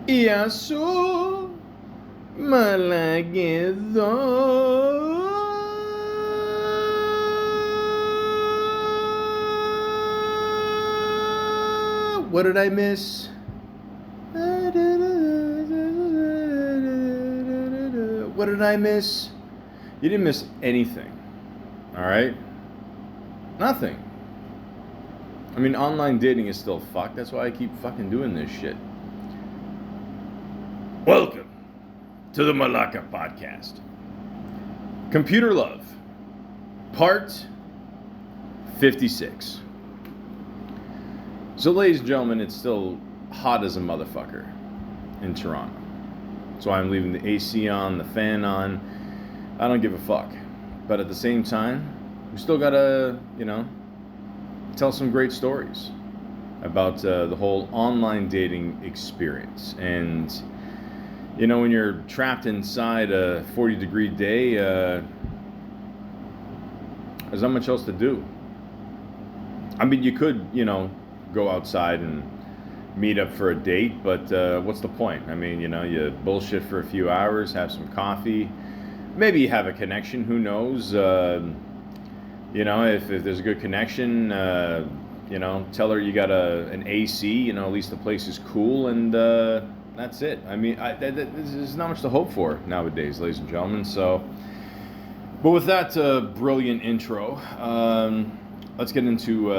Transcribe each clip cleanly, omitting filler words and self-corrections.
Yasu Malagedo. What did I miss? What did I miss? You didn't miss anything. Alright? Nothing. I mean, online dating is still fucked. That's why I keep fucking doing this shit. Welcome to the Malaka podcast. Computer Love, part 56. So, ladies and gentlemen, it's still hot as a motherfucker in Toronto. That's why I'm leaving the AC on, the fan on. I don't give a fuck. But at the same time, we still gotta, tell some great stories about the whole online dating experience. And, when you're trapped inside a 40-degree day, there's not much else to do. I mean, you could, go outside and meet up for a date, but what's the point? I mean, you bullshit for a few hours, have some coffee, maybe have a connection, who knows? If there's a good connection, tell her you got an AC, at least the place is cool, and that's it. I mean, there's not much to hope for nowadays, ladies and gentlemen. So, but with that brilliant intro, let's get into,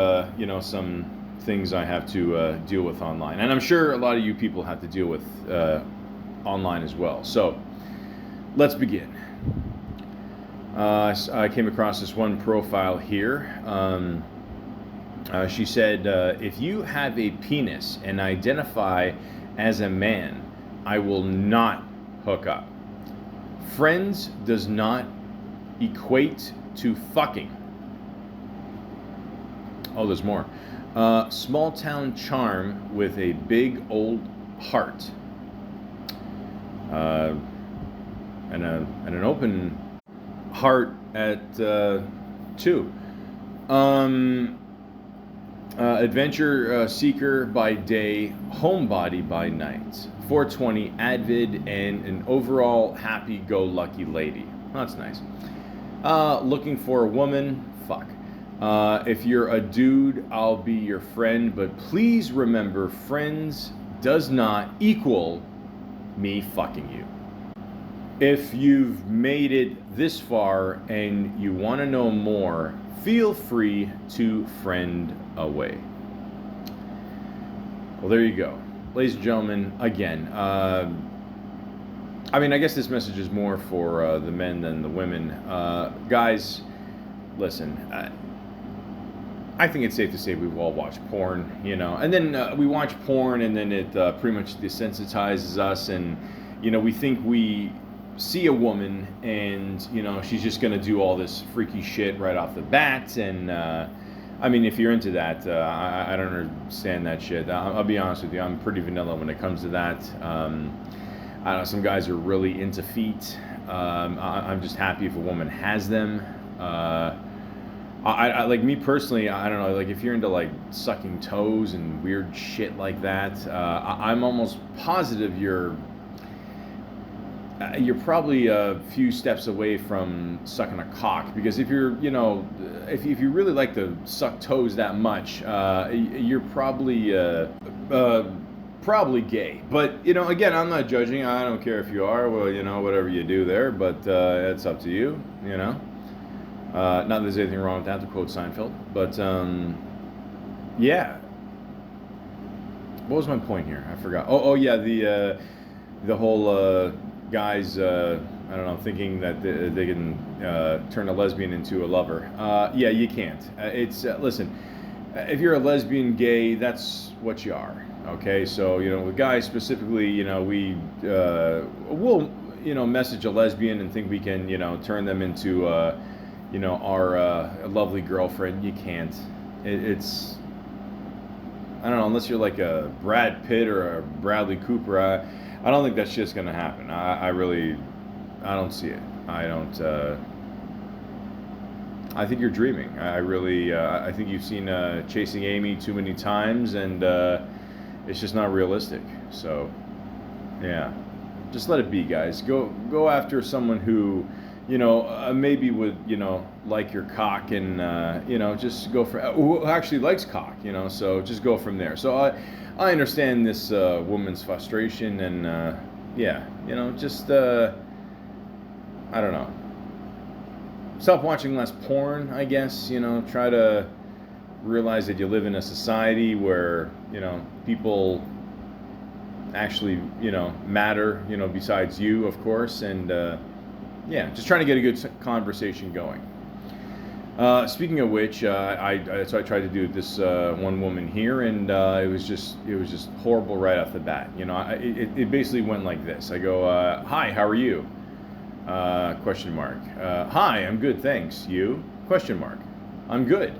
some things I have to deal with online. And I'm sure a lot of you people have to deal with online as well. So, let's begin. I came across this one profile here. She said, if you have a penis and identify as a man, I will not hook up. Friends does not equate to fucking. Oh, there's more. Small town charm with a big old heart. And an open heart at 2. Adventure seeker by day, homebody by night. 420 avid and an overall happy-go-lucky lady. That's nice. Looking for a woman? Fuck. If you're a dude, I'll be your friend, but please remember, friends does not equal me fucking you. If you've made it this far and you want to know more, feel free to friend away. Well, there you go. Ladies and gentlemen, again, I guess this message is more for the men than the women. Guys, listen, I think it's safe to say we've all watched porn, and then we watch porn and then it pretty much desensitizes us, and, we think we see a woman and she's just gonna do all this freaky shit right off the bat, and if you're into that, I don't understand that shit. I'll be honest with you, I'm pretty vanilla when it comes to that. I don't know, some guys are really into feet. I'm just happy if a woman has them. I like, me personally, I don't know, like if you're into like sucking toes and weird shit like that, I'm almost positive you're probably a few steps away from sucking a cock, because if you're, if you really like to suck toes that much, you're probably gay. But, again, I'm not judging. I don't care if you are. Well, whatever you do there, but it's up to you, Not that there's anything wrong with that, to quote Seinfeld. But, yeah. What was my point here? I forgot. Oh yeah, the whole... guys, thinking that they can turn a lesbian into a lover. Yeah, you can't. Listen, if you're a lesbian gay, that's what you are. Okay, so, with guys specifically, we will, message a lesbian and think we can, turn them into, our lovely girlfriend. You can't. It's, I don't know, unless you're like a Brad Pitt or a Bradley Cooper. I don't think that shit's gonna happen. I don't see it. I think you're dreaming. I think you've seen Chasing Amy too many times, and it's just not realistic. So, Yeah. Just let it be, guys. Go after someone who, maybe would, like your cock, and just go for who actually likes cock, so just go from there. So I understand this woman's frustration, and yeah, just I don't know. Stop watching less porn, I guess. Try to realize that you live in a society where people actually matter, besides you, of course, and yeah, just trying to get a good conversation going. Speaking of which, so I tried to do this one woman here, and it was just horrible right off the bat. It basically went like this. I go, "Hi, how are you?" Question mark. "Hi, I'm good, thanks. You?" Question mark. "I'm good."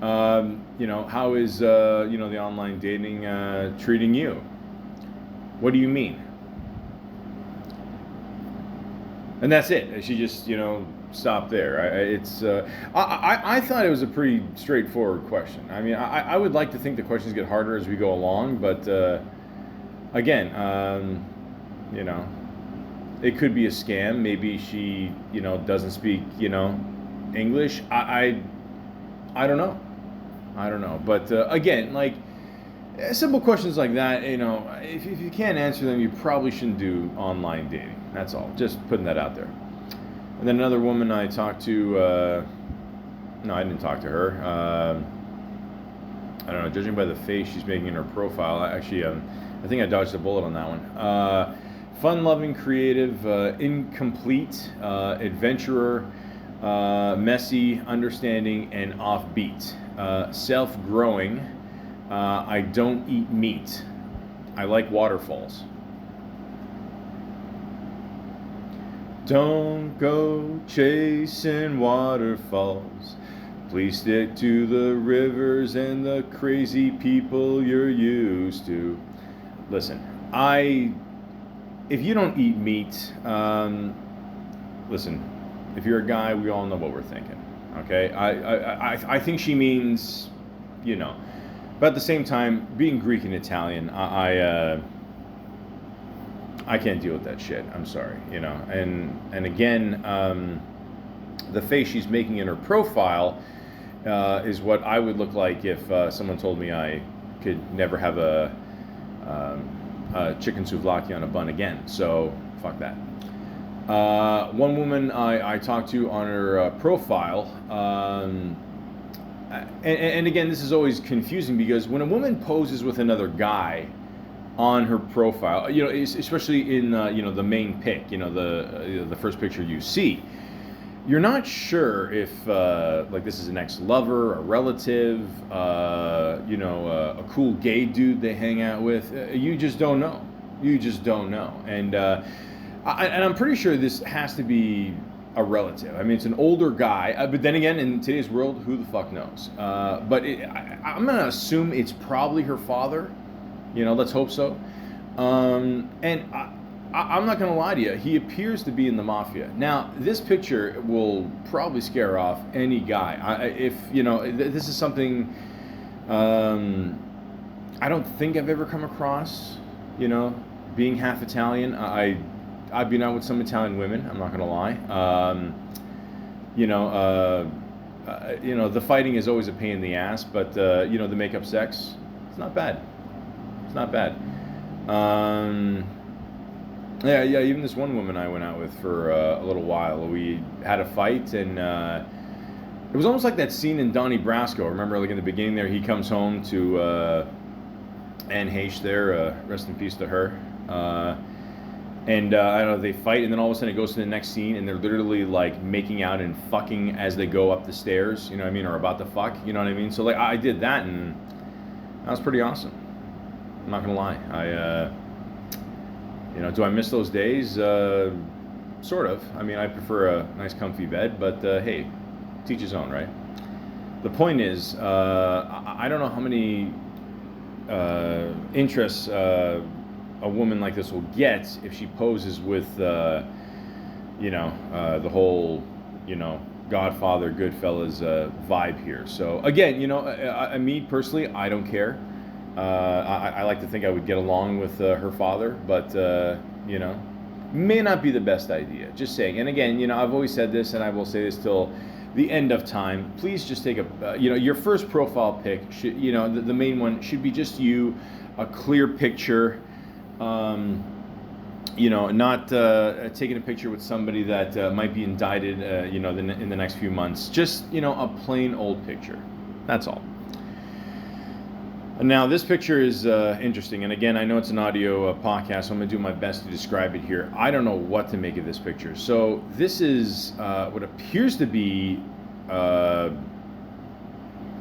How is the online dating treating you? What do you mean? And that's it. She just, stopped there. I thought it was a pretty straightforward question. I mean, I would like to think the questions get harder as we go along, but again, it could be a scam. Maybe she, doesn't speak, English. I don't know. I don't know. But again, like, simple questions like that, if you can't answer them, you probably shouldn't do online dating. That's all. Just putting that out there. And then another woman I talked to, no, I didn't talk to her. I don't know, judging by the face she's making in her profile, I think I dodged a bullet on that one. Fun-loving, creative, incomplete, adventurer, messy, understanding, and offbeat. Self-growing. I don't eat meat. I like waterfalls. Don't go chasing waterfalls. Please stick to the rivers and the crazy people you're used to. Listen, if you don't eat meat, listen, if you're a guy, we all know what we're thinking. Okay? I think she means, but at the same time, being Greek and Italian, I can't deal with that shit. I'm sorry, And again, the face she's making in her profile is what I would look like if someone told me I could never have a chicken souvlaki on a bun again. So fuck that. One woman I talked to on her profile. And again, this is always confusing because when a woman poses with another guy on her profile, especially in the main pic, the first picture you see, you're not sure if like this is an ex-lover, a relative, a cool gay dude they hang out with. You just don't know. You just don't know. And I'm pretty sure this has to be a relative. I mean, it's an older guy, but then again, in today's world, who the fuck knows? But I'm gonna assume it's probably her father. Let's hope so. And I'm not gonna lie to you. He appears to be in the mafia. Now, this picture will probably scare off any guy. This is something I don't think I've ever come across. Being half Italian, I've been out with some Italian women. I'm not gonna lie. The fighting is always a pain in the ass, but the makeup sex, it's not bad. It's not bad. Yeah. Even this one woman I went out with for a little while, we had a fight, and it was almost like that scene in Donnie Brasco. Remember, like in the beginning there, he comes home to Anne Heche there. Rest in peace to her. And I don't know, they fight, and then all of a sudden it goes to the next scene, and they're literally like making out and fucking as they go up the stairs, you know what I mean, or about to fuck, you know what I mean? So like I did that, and that was pretty awesome. I'm not gonna lie. Do I miss those days? Sort of. I mean, I prefer a nice comfy bed, but hey, teach his own, right? The point is, I don't know how many interests a woman like this will get if she poses with, the whole, Godfather, Goodfellas vibe here. So again, me personally, I don't care. I like to think I would get along with her father, but you know, may not be the best idea. Just saying. And again, you know, I've always said this, and I will say this till the end of time. Please just take a, you know, your first profile pic should, you know, the main one should be just you, a clear picture. You know, not taking a picture with somebody that might be indicted, you know, in the next few months. Just, you know, a plain old picture. That's all. Now, this picture is interesting, and again, I know it's an audio podcast, so I'm going to do my best to describe it here. I don't know what to make of this picture. So this is what appears to be,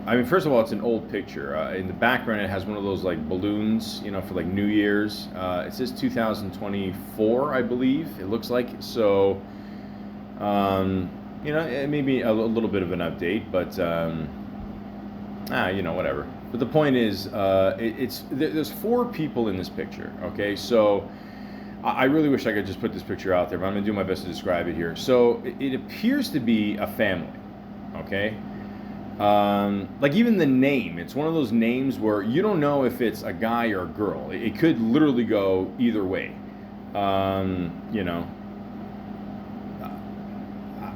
I mean, first of all, it's an old picture. In the background, it has one of those like balloons, you know, for like New Year's. It says 2024, I believe. It looks like so. You know, it may be a little bit of an update, but you know, whatever. But the point is, there's 4 people in this picture. Okay, so I really wish I could just put this picture out there, but I'm gonna do my best to describe it here. So it appears to be a family. Okay. Like even the name, it's one of those names where you don't know if it's a guy or a girl. It could literally go either way. You know,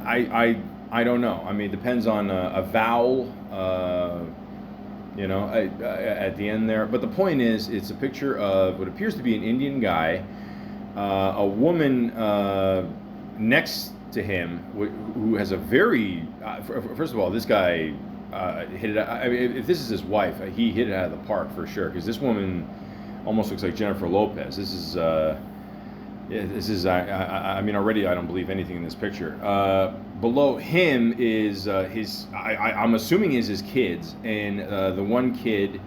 I don't know. I mean, it depends on a vowel, you know, at the end there. But the point is, it's a picture of what appears to be an Indian guy, a woman next to him who has a very first of all, this guy hit it. I mean, if this is his wife, he hit it out of the park for sure, because this woman almost looks like Jennifer Lopez. This is I mean, already I don't believe anything in this picture. Below him is his, I'm assuming is his kids, and the one kid,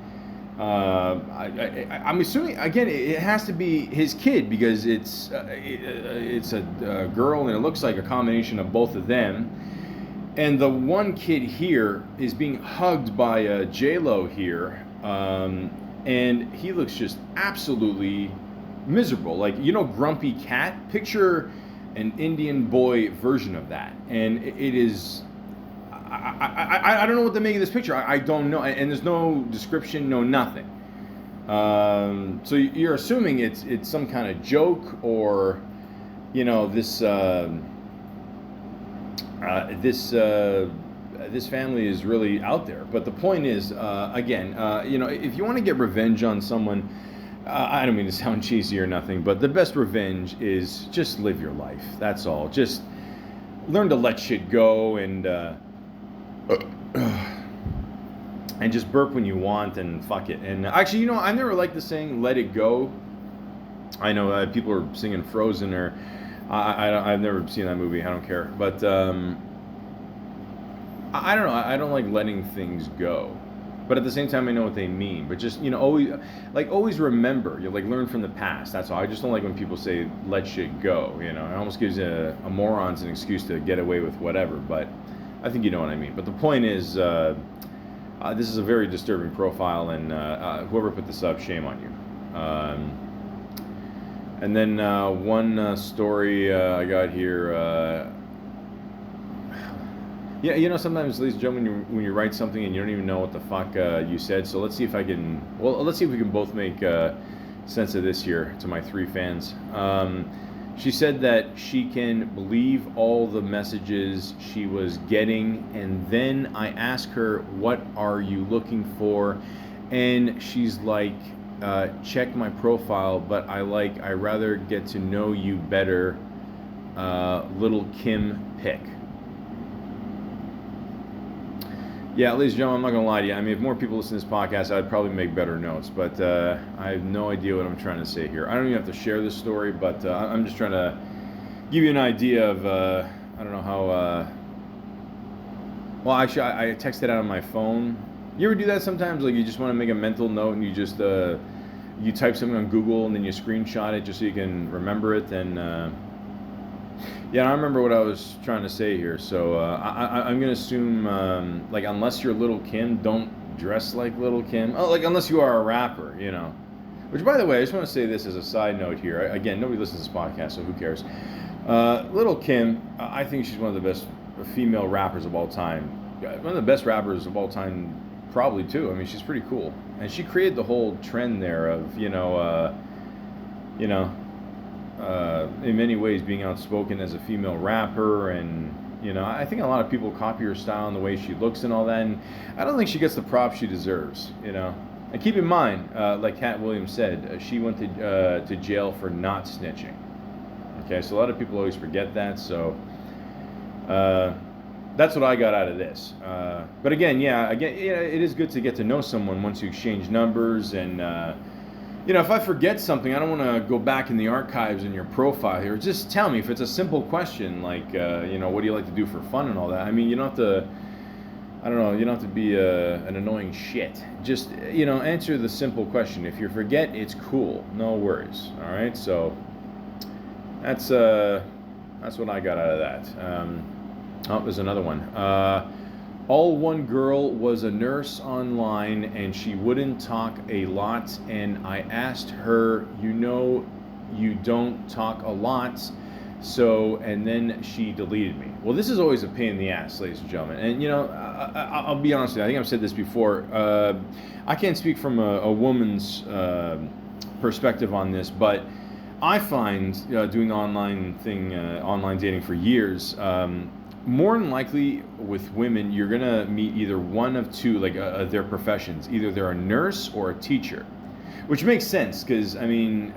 I'm assuming, again, it has to be his kid, because it's a girl, and it looks like a combination of both of them. And the one kid here is being hugged by J-Lo here, and he looks just absolutely miserable. Like, you know, Grumpy Cat? Picture an Indian boy version of that. And it is... I don't know what to make of this picture. I don't know, and there's no description, no nothing. So you're assuming it's some kind of joke, or, you know, this family is really out there. But the point is, again, you know, if you want to get revenge on someone, I don't mean to sound cheesy or nothing, but the best revenge is just live your life. That's all. Just learn to let shit go, and just burp when you want, and fuck it. And actually, you know, I never liked the saying "let it go." I know people are singing Frozen, or I've never seen that movie. I don't care, but I don't know. I don't like letting things go, but at the same time, I know what they mean. But just, you know, always remember. You like learn from the past. That's all. I just don't like when people say "let shit go." You know, it almost gives a morons an excuse to get away with whatever. But I think you know what I mean. But the point is, this is a very disturbing profile, and whoever put this up, shame on you. And then one story I got here. Yeah, you know, sometimes, ladies and gentlemen, when you write something and you don't even know what the fuck you said. So let's see if I can. Well, let's see if we can both make sense of this here to my 3 fans. She said that she can believe all the messages she was getting, and then I asked her, "What are you looking for?" And she's like, "Check my profile, but I rather get to know you better." Little Kim pick. Yeah, ladies and gentlemen, I'm not going to lie to you. I mean, if more people listen to this podcast, I'd probably make better notes. But I have no idea what I'm trying to say here. I don't even have to share this story, but I'm just trying to give you an idea of, I don't know how... well, actually, I texted out on my phone. You ever do that sometimes? Like, you just want to make a mental note, and you just... you type something on Google, and then you screenshot it just so you can remember it, and... yeah, I remember what I was trying to say here. So I'm gonna assume, like, unless you're Little Kim, don't dress like Little Kim. Oh, like, unless you are a rapper, you know. Which, by the way, I just want to say this as a side note here. Again, nobody listens to this podcast, so who cares? Little Kim, I think she's one of the best female rappers of all time. One of the best rappers of all time, probably too. I mean, she's pretty cool, and she created the whole trend there of you know, in many ways being outspoken as a female rapper, and I think a lot of people copy her style and the way she looks and all that, and I don't think she gets the props she deserves. And keep in mind, like Cat Williams said, she went to jail for not snitching. Okay, so a lot of people always forget that. So that's what I got out of this. But again, it is good to get to know someone once you exchange numbers. And if I forget something, I don't want to go back in the archives in your profile here. Just tell me if it's a simple question, like what do you like to do for fun and all that. I mean, you don't have to. I don't know. You don't have to be an annoying shit. Just answer the simple question. If you forget, it's cool. No worries. All right. So that's what I got out of that. There's another one. All one girl was a nurse online, and she wouldn't talk a lot. And I asked her, you don't talk a lot. So, and then she deleted me. Well, this is always a pain in the ass, ladies and gentlemen. And I'll be honest with you. I think I've said this before. I can't speak from a woman's perspective on this, but I find doing the online dating for years, more than likely with women, you're gonna meet either one of two, like their professions. Either they're a nurse or a teacher, which makes sense because I mean.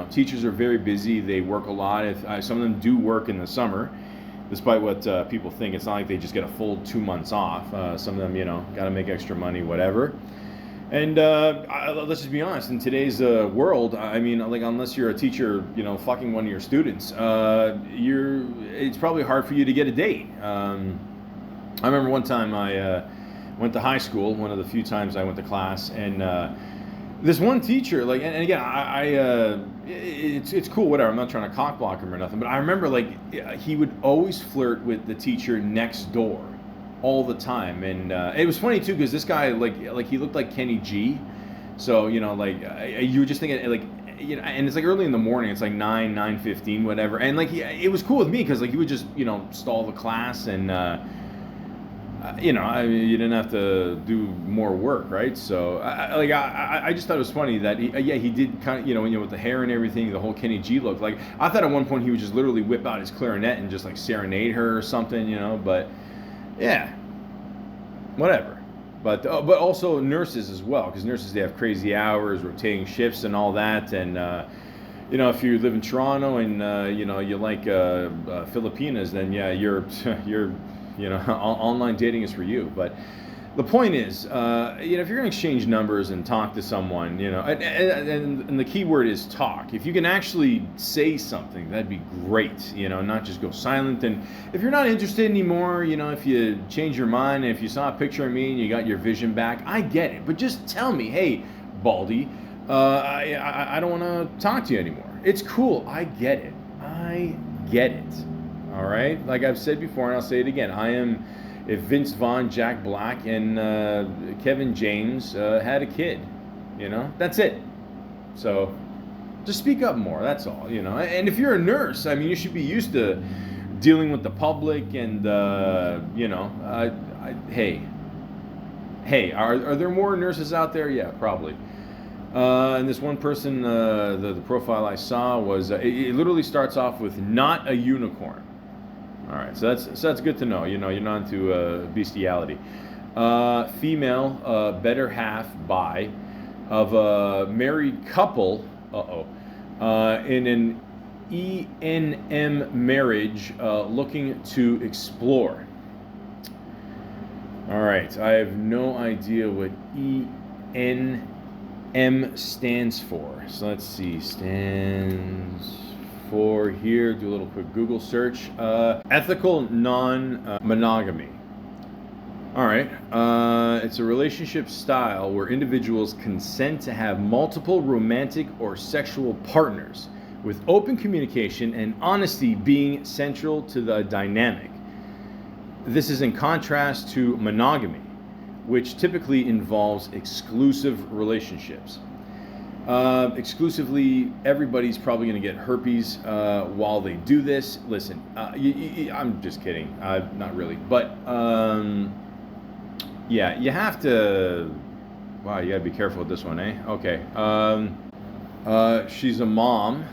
Teachers are very busy. They work a lot. Some of them do work in the summer, despite what people think. It's not like they just get a full 2 months off. Some of them, got to make extra money, whatever. And let's just be honest. In today's world, I mean, like unless you're a teacher, fucking one of your students, it's probably hard for you to get a date. I remember one time I went to high school. One of the few times I went to class, and this one teacher, like, and again, it's cool, whatever. I'm not trying to cock block him or nothing, but I remember, like, he would always flirt with the teacher next door, all the time, and it was funny too because this guy, like he looked like Kenny G, so you were just thinking, like, and it's like early in the morning, it's like 9:15, whatever, and like it was cool with me because like he would just stall the class and. You didn't have to do more work, right? So, I just thought it was funny that he did kind of, with the hair and everything, the whole Kenny G look. Like, I thought at one point he would just literally whip out his clarinet and just like serenade her or something, But yeah, whatever. But also nurses as well, because nurses, they have crazy hours, rotating shifts, and all that. And if you live in Toronto and you like Filipinas, then yeah, you're online dating is for you. But the point is, if you're going to exchange numbers and talk to someone, and the key word is talk. If you can actually say something, that'd be great, not just go silent. And if you're not interested anymore, if you change your mind, if you saw a picture of me and you got your vision back, I get it. But just tell me, hey, Baldy, I don't want to talk to you anymore. It's cool. I get it. All right, like I've said before, and I'll say it again. I am, if Vince Vaughn, Jack Black, and Kevin James had a kid, that's it. So just speak up more. That's all, And if you're a nurse, I mean, you should be used to dealing with the public, and hey, are there more nurses out there? Yeah, probably. And this one person, the profile I saw was, it literally starts off with "not a unicorn." All right, so that's good to know. You're not into bestiality. Female, better half bi, of a married couple. In an ENM marriage, looking to explore. All right, I have no idea what ENM stands for. So let's see, stands for here. Do a little quick Google search. Ethical non-monogamy. All right. It's a relationship style where individuals consent to have multiple romantic or sexual partners, with open communication and honesty being central to the dynamic. This is in contrast to monogamy, which typically involves exclusive relationships. Exclusively, everybody's probably going to get herpes while they do this. Listen, I'm just kidding. Not really. But, Yeah, you have to. Wow, you gotta be careful with this one, eh? Okay. She's a mom,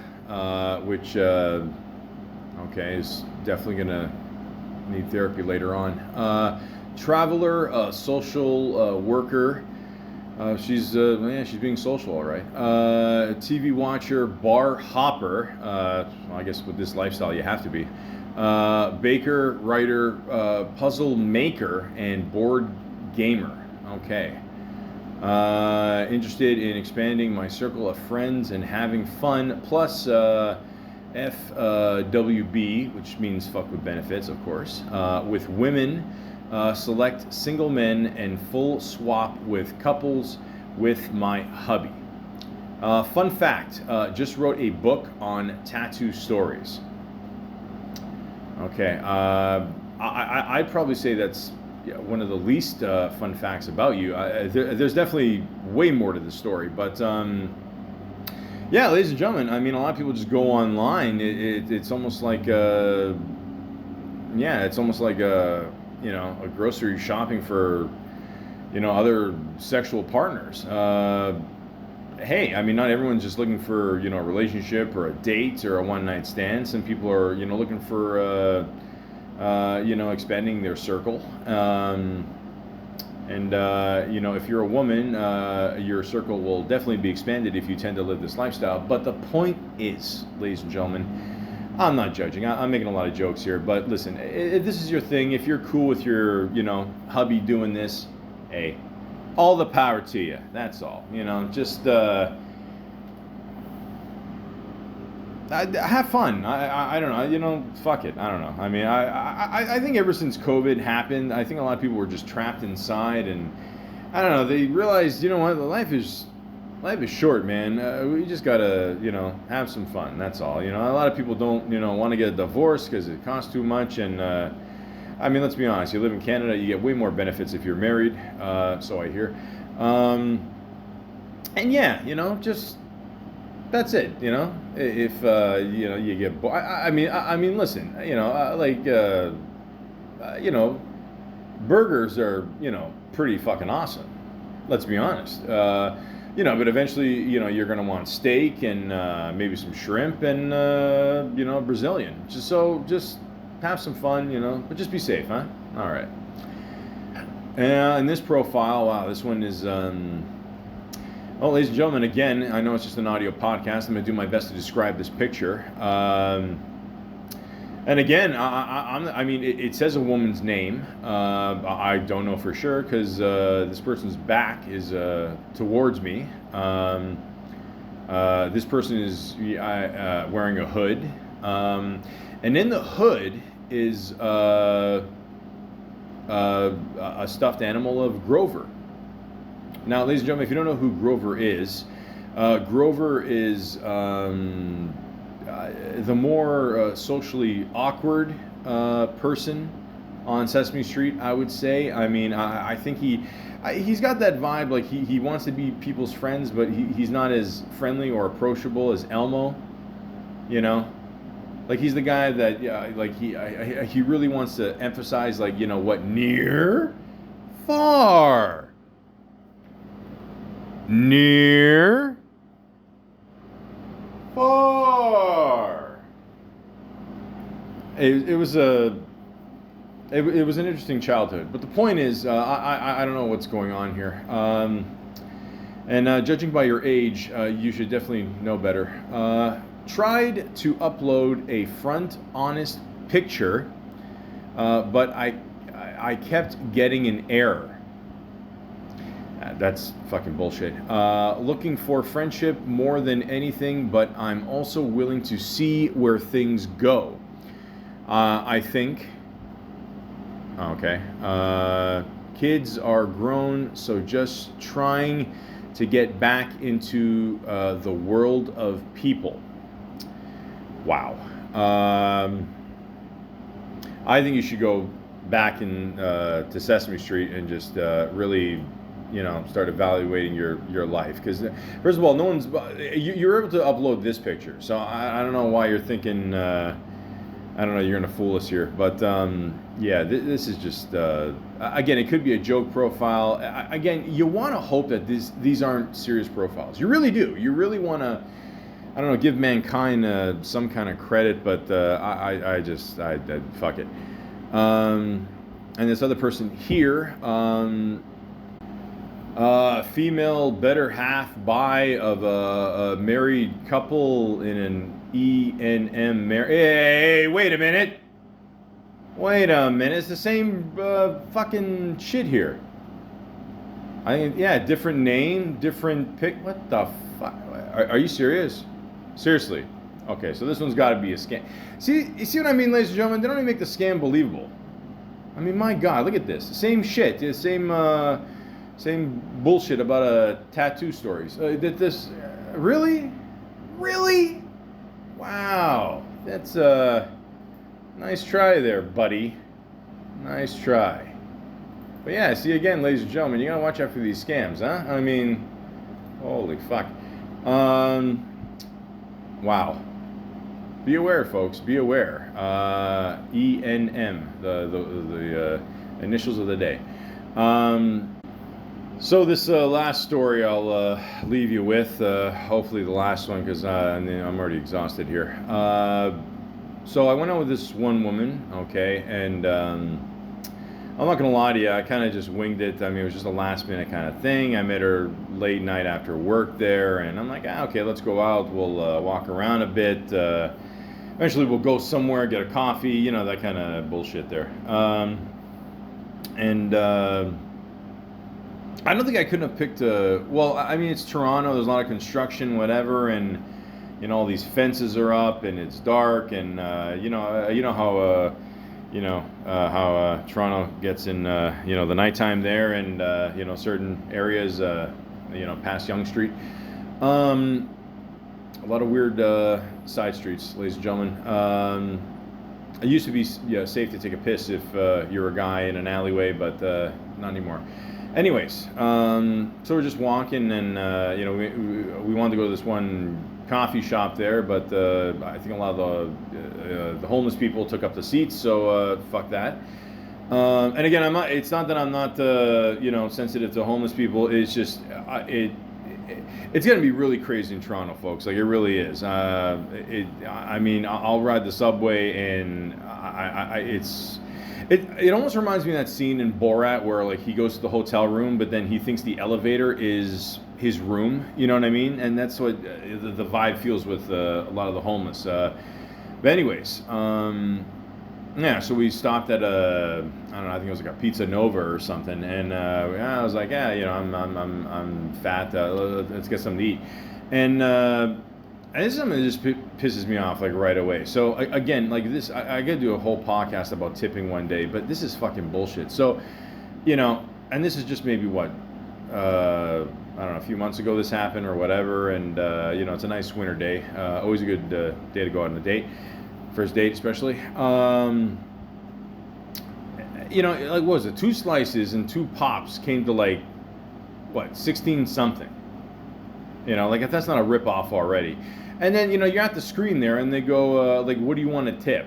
which okay is definitely gonna need therapy later on. Traveler, social worker. She's being social, all right. TV watcher, bar hopper. Well, I guess with this lifestyle, you have to be. Baker, writer, puzzle maker, and board gamer. Okay. Interested in expanding my circle of friends and having fun. Plus, FWB, which means fuck with benefits, of course. With women. Select single men and full swap with couples with my hubby. Fun fact, just wrote a book on tattoo stories. Okay, I'd probably say that's one of the least fun facts about you. There's definitely way more to the story, but yeah, ladies and gentlemen, I mean, a lot of people just go online. It's almost like, it's almost like a grocery shopping for, other sexual partners. Hey, I mean, not everyone's just looking for, a relationship or a date or a one-night stand. Some people are, looking for, expanding their circle. If you're a woman, your circle will definitely be expanded if you tend to live this lifestyle. But the point is, ladies and gentlemen, I'm not judging. I'm making a lot of jokes here, but listen, if this is your thing, if you're cool with your, hubby doing this, hey, all the power to you. That's all. Just have fun. I don't know. Fuck it. I don't know. I mean, I think ever since COVID happened, I think a lot of people were just trapped inside, and I don't know. They realized, what, life is short, man. We just gotta, have some fun. That's all. A lot of people don't, want to get a divorce because it costs too much. And I mean, let's be honest. You live in Canada, you get way more benefits if you're married. So I hear. And yeah, just that's it. If you get bored. I mean, listen. Burgers are, pretty fucking awesome. Let's be honest. But eventually, you're going to want steak and maybe some shrimp and, Brazilian. Just have some fun, but just be safe, huh? All right. And this profile, wow, this one is, ladies and gentlemen, again, I know it's just an audio podcast. I'm going to do my best to describe this picture. And again, I mean, it says a woman's name. I don't know for sure because this person's back is towards me. This person is wearing a hood. And in the hood is a stuffed animal of Grover. Now, ladies and gentlemen, if you don't know who Grover is the more socially awkward person on Sesame Street, I would say. I mean, I think he's got that vibe, like he wants to be people's friends, but he's not as friendly or approachable as Elmo, Like he's the guy that, he really wants to emphasize, like, what, near, far, near, far. It was an interesting childhood, but the point is, I don't know what's going on here. Judging by your age, you should definitely know better. Tried to upload a front honest picture, but I kept getting an error. That's fucking bullshit. Looking for friendship more than anything, but I'm also willing to see where things go. I think. Okay. Kids are grown, so just trying to get back into the world of people. Wow. I think you should go back to Sesame Street and just really, start evaluating your life. Because first of all, you're able to upload this picture, so I don't know why you're thinking I don't know, you're gonna fool us here, but yeah, this is just again, it could be a joke profile. Again, you want to hope that these aren't serious profiles. You really do. You really want to, I don't know, give mankind some kind of credit, but I fuck it. And this other person here, female better half bi of a married couple in an ENM marriage. Hey, wait a minute. Wait a minute. It's the same fucking shit here. Yeah, different name, different pic. What the fuck? Are you serious? Seriously? Okay, so this one's got to be a scam. See, you see what I mean, ladies and gentlemen? They don't even make the scam believable. I mean, my God, look at this. Same shit. Same bullshit about tattoo stories. Really? Really? Wow. That's nice try there, buddy. Nice try. But yeah, see again, ladies and gentlemen, you gotta watch out for these scams, huh? I mean, holy fuck. Wow. Be aware, folks. Be aware. ENM, the initials of the day. So this last story I'll leave you with, hopefully the last one, because I'm already exhausted here. So I went out with this one woman, okay, and I'm not going to lie to you, I kind of just winged it. I mean, it was just a last minute kind of thing. I met her late night after work there, and I'm like, okay, let's go out, we'll walk around a bit. Eventually we'll go somewhere, get a coffee, you know, that kind of bullshit there. I don't think I couldn't have picked well, I mean, it's Toronto, there's a lot of construction, whatever, and, you know, all these fences are up, and it's dark, and, you know how, how Toronto gets in, you know, the nighttime there, and, you know, certain areas, you know, past Yonge Street. A lot of weird side streets, ladies and gentlemen. It used to be safe to take a piss if you're a guy in an alleyway, but not anymore. Anyways, so we're just walking, and you know, we wanted to go to this one coffee shop there, but I think a lot of the homeless people took up the seats, so fuck that. And again, I'm not. It's not that I'm not you know, sensitive to homeless people. It's just it's gonna be really crazy in Toronto, folks. Like, it really is. I mean, I'll ride the subway, and it almost reminds me of that scene in Borat where, like, he goes to the hotel room, but then he thinks the elevator is his room. You know what I mean? And that's what the vibe feels with a lot of the homeless. But anyways, yeah. So we stopped at I don't know. I think it was like a Pizza Nova or something, and I was like, yeah, you know, I'm fat. Let's get something to eat, and this is something that just pisses me off, like, right away. So again, like this, I gotta do a whole podcast about tipping one day, but this is fucking bullshit. So, you know, and this is just maybe what, I don't know, a few months ago this happened or whatever, and you know, it's a nice winter day, always a good day to go out on a date, first date especially. You know, like, what was it? 2 slices and 2 pops came to, like, what, 16 something. You know, like, if that's not a rip-off already. And then, you know, you're at the screen there, and they go, like, what do you want to tip?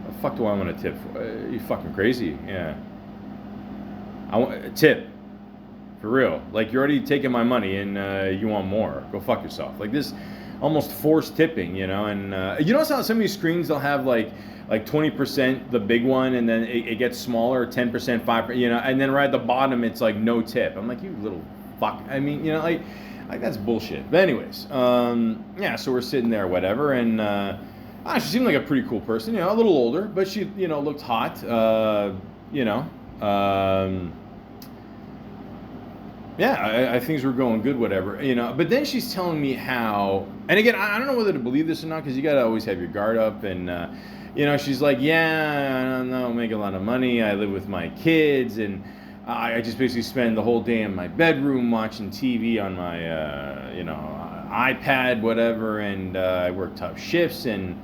The fuck do I want to tip for? Are you fucking crazy? Yeah. I want a tip. For real. Like, you're already taking my money, and you want more. Go fuck yourself. Like, this almost forced tipping, you know? And you notice how some of these screens, they'll have, like 20%, the big one, and then it gets smaller, 10%, 5%, you know? And then right at the bottom, it's like, no tip. I'm like, you little fuck. I mean, you know, like that's bullshit. But anyways, yeah, so we're sitting there, whatever, and she seemed like a pretty cool person, you know, a little older, but she, you know, looked hot, you know, yeah, things were going good, whatever, you know. But then she's telling me how, and again, I don't know whether to believe this or not, because you gotta always have your guard up, and you know, she's like, yeah, I don't know, make a lot of money, I live with my kids, and I just basically spend the whole day in my bedroom watching TV on my, you know, iPad, whatever, and I work tough shifts, and,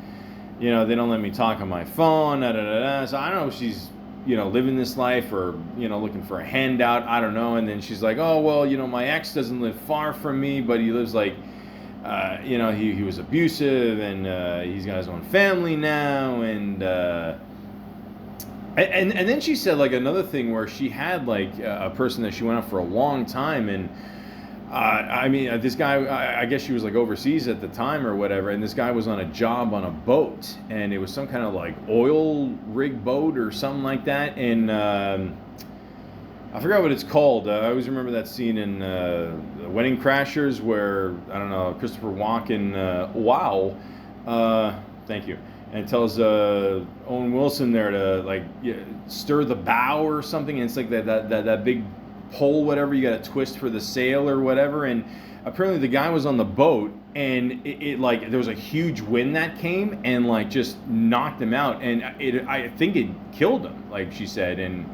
you know, they don't let me talk on my phone, da da da da. So I don't know if she's, you know, living this life or, you know, looking for a handout, I don't know. And then she's like, oh, well, you know, my ex doesn't live far from me, but he lives like he was abusive, and he's got his own family now, and then she said like another thing where she had like a person that she went out for a long time, and this guy, I guess she was like overseas at the time or whatever, and this guy was on a job on a boat, and it was some kind of like oil rig boat or something like that, and I forgot what it's called. I always remember that scene in Wedding Crashers where, I don't know, Christopher Walken, thank you, and tells Owen Wilson there to like stir the bow or something, and it's like that big pole, whatever, you got to twist for the sail or whatever, and apparently the guy was on the boat, and it like there was a huge wind that came and like just knocked him out, and I think it killed him, like she said, and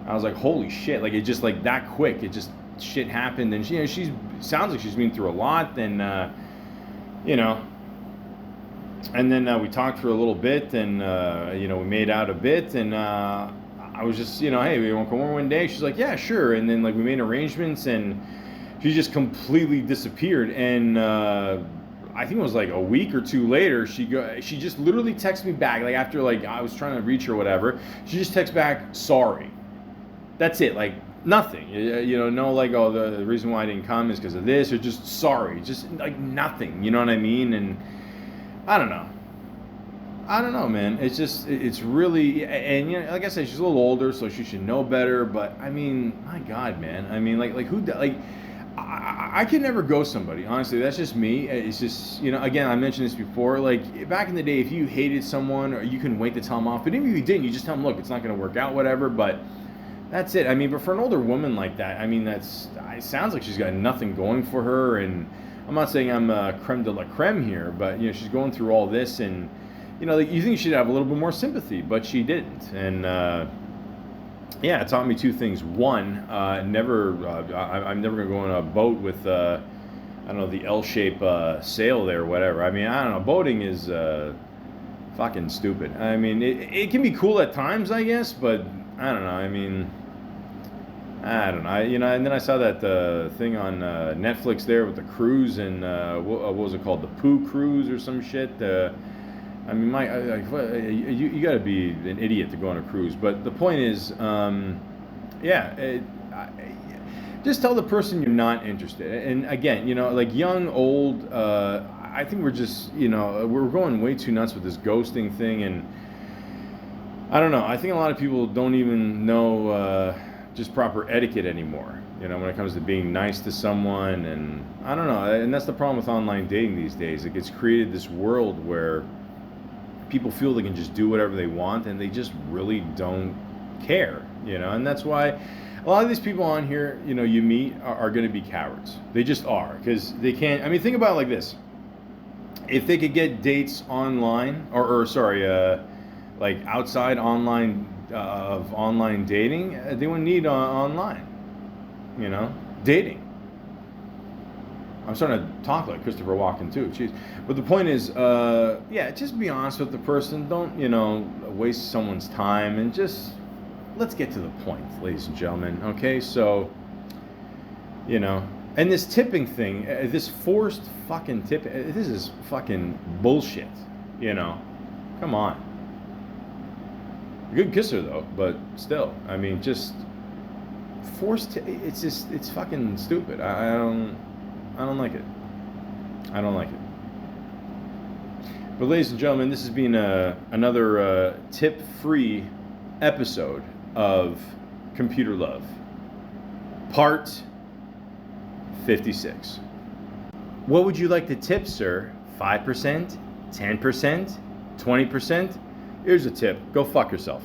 I was like, holy shit, like it just like that quick, it just shit happened, and she sounds like she's been through a lot, and and then we talked for a little bit, and we made out a bit, and I was just, hey, we want to come over one day? She's like, yeah, sure, and then like we made arrangements, and she just completely disappeared, and I think it was like a week or two later, she just literally texted me back, like after like I was trying to reach her or whatever, she just texts back, sorry. That's it, like nothing, no like, oh, the reason why I didn't come is because of this, or just sorry, just like nothing, you know what I mean? And I don't know, man. It's just, it's really, and like I said, she's a little older, so she should know better. But I mean, my God, man. I mean, like who, like, I can never ghost somebody. Honestly, that's just me. It's just, again, I mentioned this before. Like back in the day, if you hated someone, or you can wait to tell them off. But even if you didn't, you just tell them, look, it's not going to work out, whatever. But that's it. I mean, but for an older woman like that, I mean, it sounds like she's got nothing going for her. And I'm not saying I'm creme de la creme here, but she's going through all this, and like you think she'd have a little bit more sympathy, but she didn't. And it taught me two things. One, I'm never gonna go on a boat with I don't know, the L-shape sail there or whatever. I mean, I don't know. Boating is fucking stupid. I mean, it can be cool at times, I guess, but I don't know. I mean, I don't know. And then I saw that thing on Netflix there with the cruise, and what was it called? The Poo Cruise or some shit. I mean, you got to be an idiot to go on a cruise. But the point is, just tell the person you're not interested. And again, like young, old, I think we're just, we're going way too nuts with this ghosting thing. And I don't know. I think a lot of people don't even know just proper etiquette anymore, when it comes to being nice to someone. And I don't know. And that's the problem with online dating these days. Like, it's created this world where people feel they can just do whatever they want, and they just really don't care, and that's why a lot of these people on here, you meet are going to be cowards. They just are, because they can't. I mean, think about it like this: if they could get dates online, like outside online of online dating, they wouldn't need online, dating. I'm starting to talk like Christopher Walken too. Jeez. But the point is, just be honest with the person. Don't, waste someone's time, and just let's get to the point, ladies and gentlemen. Okay, so, and this tipping thing, this forced fucking tip, this is fucking bullshit. Come on. Good kisser though, but still, I mean, just forced. It's fucking stupid. I don't like it. I don't like it. But ladies and gentlemen, this has been another tip-free episode of Computer Love, part 56. What would you like to tip, sir? 5%? 10%? 20%? Here's a tip. Go fuck yourself.